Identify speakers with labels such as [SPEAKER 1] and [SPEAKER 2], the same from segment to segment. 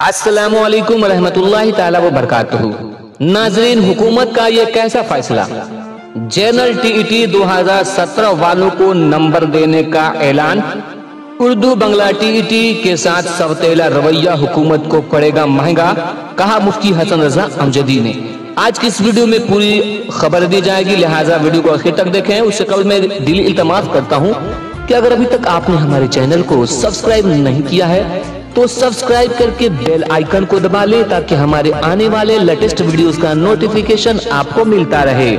[SPEAKER 1] अस्सलामु अलैकुम रहमतुल्लाहि ताला व बरकातुहू। नाजरीन, हुकूमत का ये कैसा फैसला, जनरल टीईटी 2017 वालों को नंबर देने का ऐलान। उर्दू बंगला टीईटी के साथ सवतेला रवैया हुकूमत को पड़ेगा महंगा, कहा मुफ्ती हसन रजा अमजदी ने। आज की इस वीडियो में पूरी खबर दी जाएगी, लिहाजा वीडियो को आखिर तक देखें। उससे कबल मैं दिली इल्तमास करता हूँ कि अगर अभी तक आपने हमारे चैनल को सब्सक्राइब नहीं किया है तो सब्सक्राइब करके बेल आइकन को दबा ले, ताकि हमारे आने वाले लेटेस्ट वीडियोस का नोटिफिकेशन आपको मिलता रहे।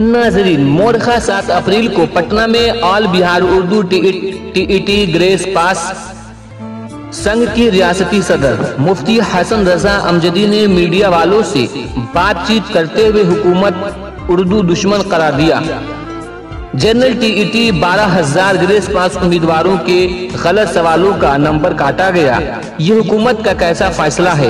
[SPEAKER 1] नाजरीन, मोरखा 7 अप्रैल को पटना में all Bihar Urdu TET grace pass Sangh की रियासती सदर मुफ्ती हसन रजा अमजदी ने मीडिया वालों से बातचीत करते हुए हुकूमत उर्दू दुश्मन करार दिया। जनरल टीईटी 12,000 ग्रेस पास उम्मीदवारों के गलत सवालों का नंबर काटा गया। ये हुकूमत का कैसा फैसला है?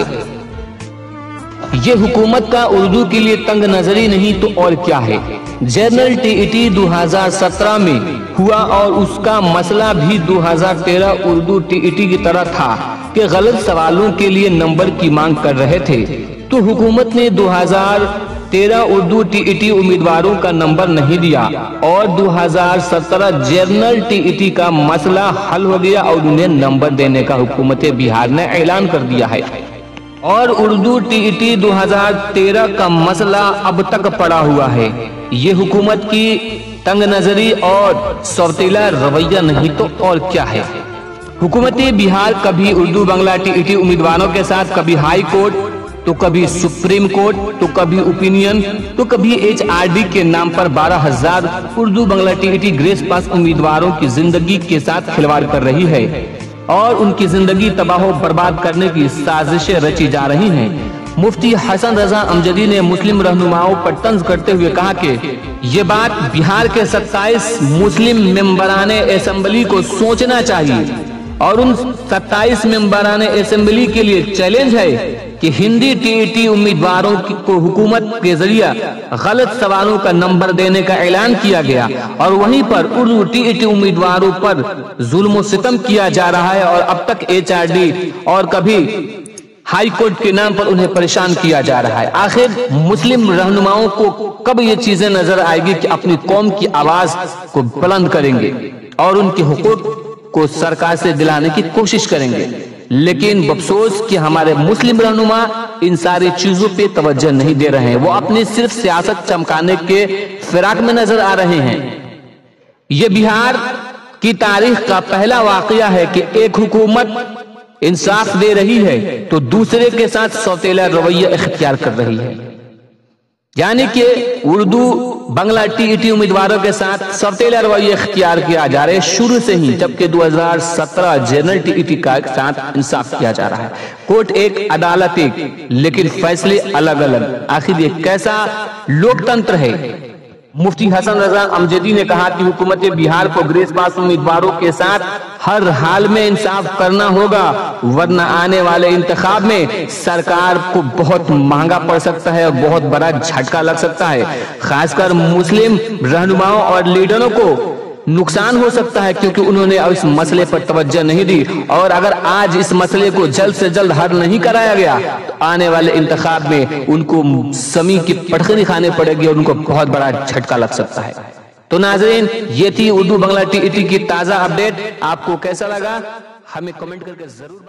[SPEAKER 1] ये हुकूमत का उर्दू के लिए तंग नजरी नहीं तो और क्या है। जनरल टीईटी 2017 में हुआ और उसका मसला भी 2013 उर्दू टीईटी की तरह था कि गलत सवालों के लिए नंबर की मांग कर रहे थे, तो हुकूमत ने 2013 उर्दू टीईटी उम्मीदवारों का नंबर नहीं दिया और 2017 जनरल टीईटी का मसला हल हो गया और उन्हें नंबर देने का हुकूमत बिहार ने ऐलान कर दिया है। और उर्दू टीईटी 2013 का मसला अब तक पड़ा हुआ है। ये हुकूमत की तंग नजरी और सौतेला रवैया नहीं तो और क्या है। हुकूमत बिहार कभी उर्दू बंगला टीईटी उम्मीदवारों के साथ कभी हाई कोर्ट, तो कभी सुप्रीम कोर्ट, तो कभी ओपिनियन, तो कभी HRD के नाम पर 12,000 उर्दू बंगला टीईटी ग्रेस पास उम्मीदवारों की जिंदगी के साथ खिलवाड़ कर रही है और उनकी जिंदगी तबाह बर्बाद करने की साजिशें रची जा रही हैं। मुफ्ती हसन रजा अमजदी ने मुस्लिम रहनुमाओं पर तंज करते हुए कहा कि ये बात बिहार के 27 मुस्लिम मेंबराने असेंबली को सोचना चाहिए और उन 27 मेंबराने असेंबली के लिए चैलेंज है कि हिंदी टीईटी उम्मीदवारों को हुकूमत के जरिए गलत सवालों का नंबर देने का ऐलान किया गया और वहीं पर उर्दू टीईटी उम्मीदवारों पर जुल्म सितम किया जा रहा है और अब तक HRD और कभी हाई कोर्ट के नाम पर उन्हें परेशान किया जा रहा है। आखिर मुस्लिम रहनुमाओं को कब ये चीजें नजर आएगी कि अपनी कौम की आवाज को बुलंद करेंगे और उनके हुकूक को सरकार से दिलाने की कोशिश करेंगे। लेकिन अफसोस कि हमारे मुस्लिम रहनुमा इन सारी चीजों पे तवज्जो नहीं दे रहे हैं। वो अपनी सिर्फ सियासत चमकाने के फिराक में नजर आ रहे हैं। ये बिहार की तारीख का पहला वाकया है कि एक हुकूमत इंसाफ दे रही है तो दूसरे के साथ सौतेला रवैया इख्तियार कर रही है, यानी कि उर्दू बंगला टीईटी उम्मीदवारों के साथ सौतेला रवैया इख्तियार किया जा रहा है शुरू से ही, जबकि 2017 जनरल टीईटी का साथ इंसाफ किया जा रहा है। कोर्ट एक, अदालत एक, लेकिन फैसले अलग अलग। आखिर ये कैसा लोकतंत्र है? मुफ्ती हसन रजा अमजदी ने कहा कि हुकूमत बिहार को ग्रेस पास उम्मीदवारों के साथ हर हाल में इंसाफ करना होगा, वरना आने वाले इंतखाब में सरकार को बहुत महंगा पड़ सकता है और बहुत बड़ा झटका लग सकता है। खासकर मुस्लिम रहनुमाओं और लीडरों को नुकसान हो सकता है, क्योंकि उन्होंने इस मसले पर तवज्जो नहीं दी और अगर आज इस मसले को जल्द से जल्द हल नहीं कराया गया तो आने वाले इंतखाब में उनको समी की पटखनी खाने पड़ेगी और उनको बहुत बड़ा झटका लग सकता है। तो नाजरीन, ये थी उर्दू बंगला टीईटी की ताजा अपडेट। आपको कैसा लगा हमें कमेंट करके जरूर